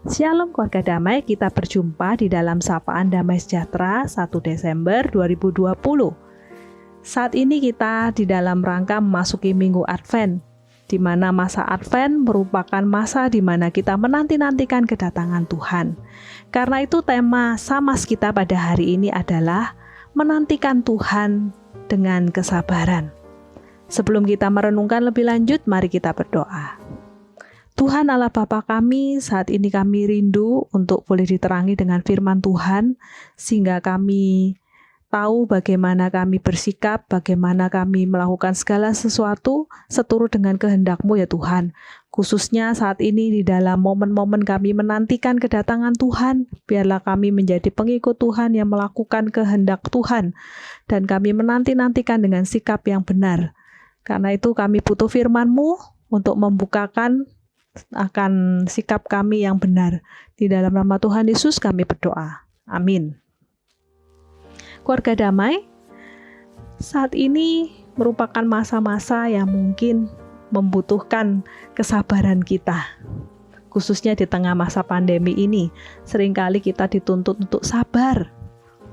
Shalom keluarga damai, kita berjumpa di dalam Sapaan Damai Sejahtera 1 Desember 2020. Saat ini kita di dalam rangka memasuki Minggu Advent, di mana masa Advent merupakan masa di mana kita menanti-nantikan kedatangan Tuhan. Karena itu tema Samas kita pada hari ini adalah menantikan Tuhan dengan kesabaran. Sebelum kita merenungkan lebih lanjut, mari kita berdoa. Tuhan Allah Bapa kami, saat ini kami rindu untuk boleh diterangi dengan firman Tuhan, sehingga kami tahu bagaimana kami bersikap, bagaimana kami melakukan segala sesuatu seturut dengan kehendak-Mu ya Tuhan. Khususnya saat ini di dalam momen-momen kami menantikan kedatangan Tuhan, biarlah kami menjadi pengikut Tuhan yang melakukan kehendak Tuhan, dan kami menanti-nantikan dengan sikap yang benar. Karena itu kami butuh firman-Mu untuk membukakan akan sikap kami yang benar. Di dalam nama Tuhan Yesus kami berdoa. Amin. Keluarga damai, saat ini merupakan masa-masa yang mungkin membutuhkan kesabaran kita. Khususnya di tengah masa pandemi ini, seringkali kita dituntut untuk sabar,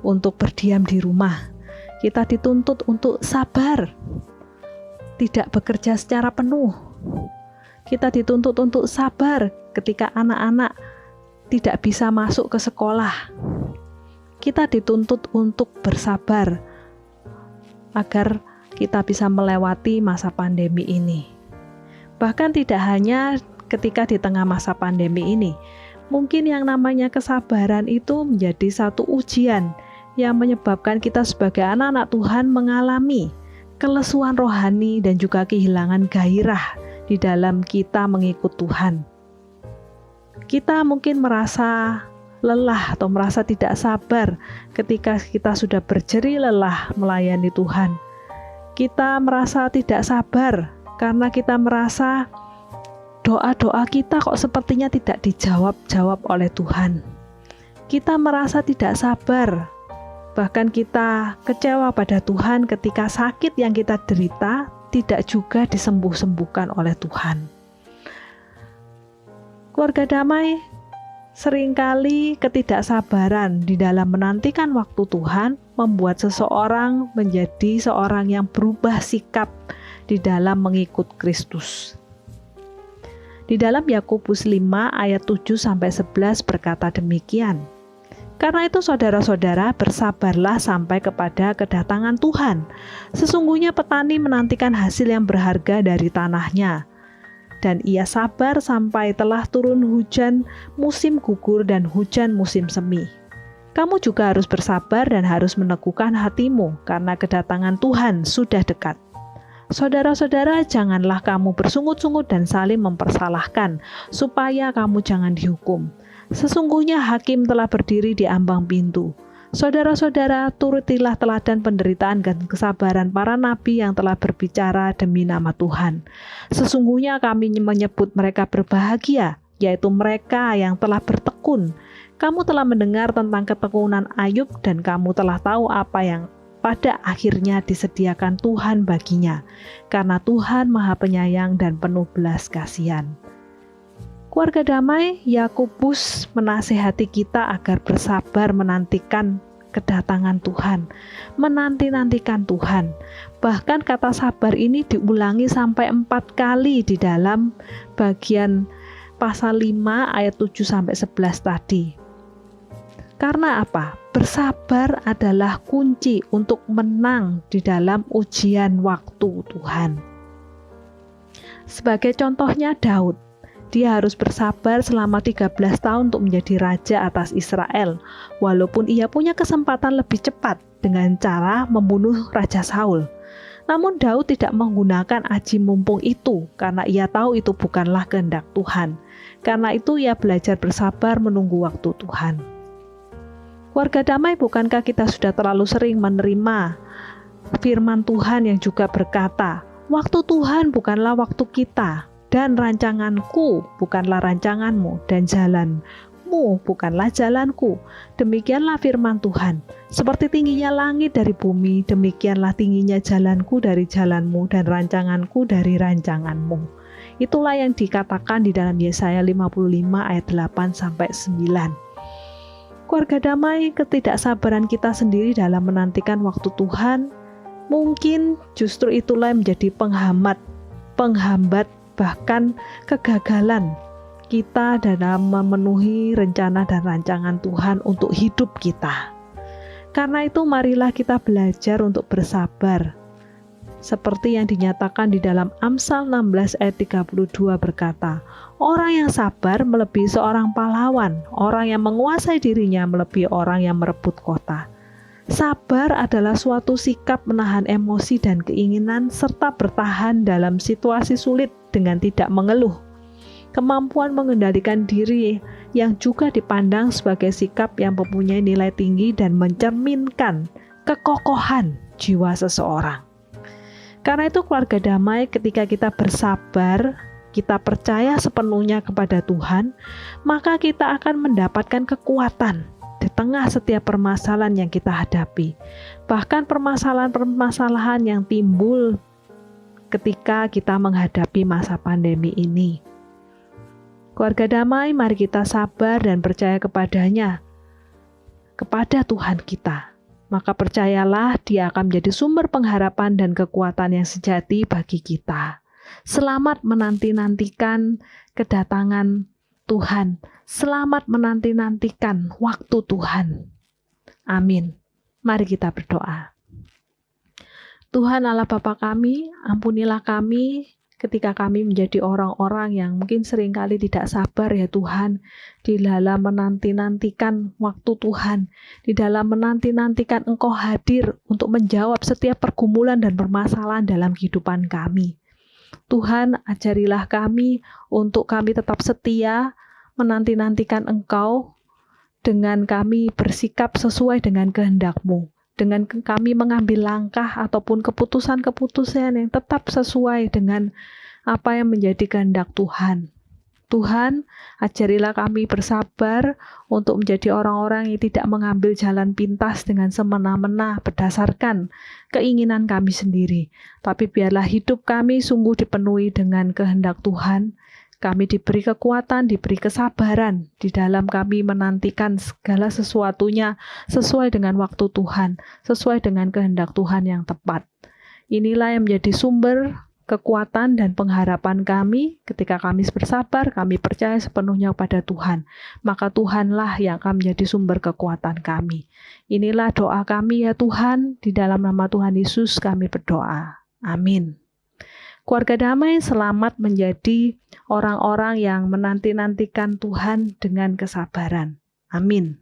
untuk berdiam di rumah. Kita dituntut untuk sabar, tidak bekerja secara penuh. Kita dituntut untuk sabar ketika anak-anak tidak bisa masuk ke sekolah. Kita dituntut untuk bersabar agar kita bisa melewati masa pandemi ini. Bahkan tidak hanya ketika di tengah masa pandemi ini, mungkin yang namanya kesabaran itu menjadi satu ujian yang menyebabkan kita sebagai anak-anak Tuhan mengalami kelesuan rohani dan juga kehilangan gairah di dalam kita mengikut Tuhan. Kita mungkin merasa lelah atau merasa tidak sabar ketika kita sudah berjeri lelah melayani Tuhan. Kita merasa tidak sabar karena kita merasa doa-doa kita kok sepertinya tidak dijawab-jawab oleh Tuhan. Kita merasa tidak sabar, bahkan kita kecewa pada Tuhan ketika sakit yang kita derita tidak juga disembuh-sembuhkan oleh Tuhan. Keluarga damai, seringkali ketidaksabaran di dalam menantikan waktu Tuhan membuat seseorang menjadi seorang yang berubah sikap di dalam mengikut Kristus. Di dalam Yakobus 5 ayat 7-11 berkata demikian. Karena itu saudara-saudara, bersabarlah sampai kepada kedatangan Tuhan. Sesungguhnya petani menantikan hasil yang berharga dari tanahnya, dan ia sabar sampai telah turun hujan musim gugur dan hujan musim semi. Kamu juga harus bersabar dan harus meneguhkan hatimu, karena kedatangan Tuhan sudah dekat. Saudara-saudara, janganlah kamu bersungut-sungut dan saling mempersalahkan, supaya kamu jangan dihukum. Sesungguhnya hakim telah berdiri di ambang pintu. Saudara-saudara, turutilah teladan penderitaan dan kesabaran para nabi yang telah berbicara demi nama Tuhan. Sesungguhnya kami menyebut mereka berbahagia, yaitu mereka yang telah bertekun. Kamu telah mendengar tentang ketekunan Ayub dan kamu telah tahu apa yang pada akhirnya disediakan Tuhan baginya, karena Tuhan Maha Penyayang dan penuh belas kasihan. Keluarga damai, Yakobus menasihati kita agar bersabar menantikan kedatangan Tuhan, menanti-nantikan Tuhan. Bahkan kata sabar ini diulangi sampai 4 kali di dalam bagian pasal 5 ayat 7-11 tadi. Karena apa? Bersabar adalah kunci untuk menang di dalam ujian waktu Tuhan. Sebagai contohnya Daud. Dia harus bersabar selama 13 tahun untuk menjadi raja atas Israel, walaupun ia punya kesempatan lebih cepat dengan cara membunuh Raja Saul. Namun Daud tidak menggunakan aji mumpung itu, karena ia tahu itu bukanlah kehendak Tuhan. Karena itu ia belajar bersabar menunggu waktu Tuhan. Keluarga damai, bukankah kita sudah terlalu sering menerima firman Tuhan yang juga berkata, waktu Tuhan bukanlah waktu kita, dan rancanganku bukanlah rancanganmu, dan jalanmu bukanlah jalanku. Demikianlah firman Tuhan. Seperti tingginya langit dari bumi, demikianlah tingginya jalanku dari jalanmu, dan rancanganku dari rancanganmu. Itulah yang dikatakan di dalam Yesaya 55 ayat 8-9. Keluarga damai, ketidaksabaran kita sendiri dalam menantikan waktu Tuhan, mungkin justru itulah yang menjadi penghambat, bahkan kegagalan kita dalam memenuhi rencana dan rancangan Tuhan untuk hidup kita. Karena itu marilah kita belajar untuk bersabar. Seperti yang dinyatakan di dalam Amsal 16 ayat 32 berkata, orang yang sabar melebihi seorang pahlawan, orang yang menguasai dirinya melebihi orang yang merebut kota. Sabar adalah suatu sikap menahan emosi dan keinginan serta bertahan dalam situasi sulit dengan tidak mengeluh. Kemampuan mengendalikan diri yang juga dipandang sebagai sikap yang mempunyai nilai tinggi dan mencerminkan kekokohan jiwa seseorang. Karena itu keluarga damai, ketika kita bersabar, kita percaya sepenuhnya kepada Tuhan, maka kita akan mendapatkan kekuatan di tengah setiap permasalahan yang kita hadapi. Bahkan permasalahan-permasalahan yang timbul ketika kita menghadapi masa pandemi ini. Keluarga damai, mari kita sabar dan percaya kepadanya, kepada Tuhan kita. Maka percayalah Dia akan menjadi sumber pengharapan dan kekuatan yang sejati bagi kita. Selamat menanti-nantikan kedatangan Tuhan. Selamat menanti-nantikan waktu Tuhan. Amin. Mari kita berdoa. Tuhan Allah Bapa kami, ampunilah kami ketika kami menjadi orang-orang yang mungkin seringkali tidak sabar ya Tuhan, di dalam menanti-nantikan waktu Tuhan, di dalam menanti-nantikan Engkau hadir untuk menjawab setiap pergumulan dan permasalahan dalam kehidupan kami. Tuhan, ajarilah kami untuk kami tetap setia menanti-nantikan Engkau dengan kami bersikap sesuai dengan kehendak-Mu, dengan kami mengambil langkah ataupun keputusan-keputusan yang tetap sesuai dengan apa yang menjadi kehendak Tuhan. Tuhan, ajarilah kami bersabar untuk menjadi orang-orang yang tidak mengambil jalan pintas dengan semena-mena berdasarkan keinginan kami sendiri. Tapi biarlah hidup kami sungguh dipenuhi dengan kehendak Tuhan. Kami diberi kekuatan, diberi kesabaran di dalam kami menantikan segala sesuatunya sesuai dengan waktu Tuhan, sesuai dengan kehendak Tuhan yang tepat. Inilah yang menjadi sumber kekuatan dan pengharapan kami ketika kami bersabar, kami percaya sepenuhnya pada Tuhan. Maka Tuhanlah yang akan menjadi sumber kekuatan kami. Inilah doa kami ya Tuhan, di dalam nama Tuhan Yesus kami berdoa. Amin. Keluarga damai, selamat menjadi orang-orang yang menanti-nantikan Tuhan dengan kesabaran. Amin.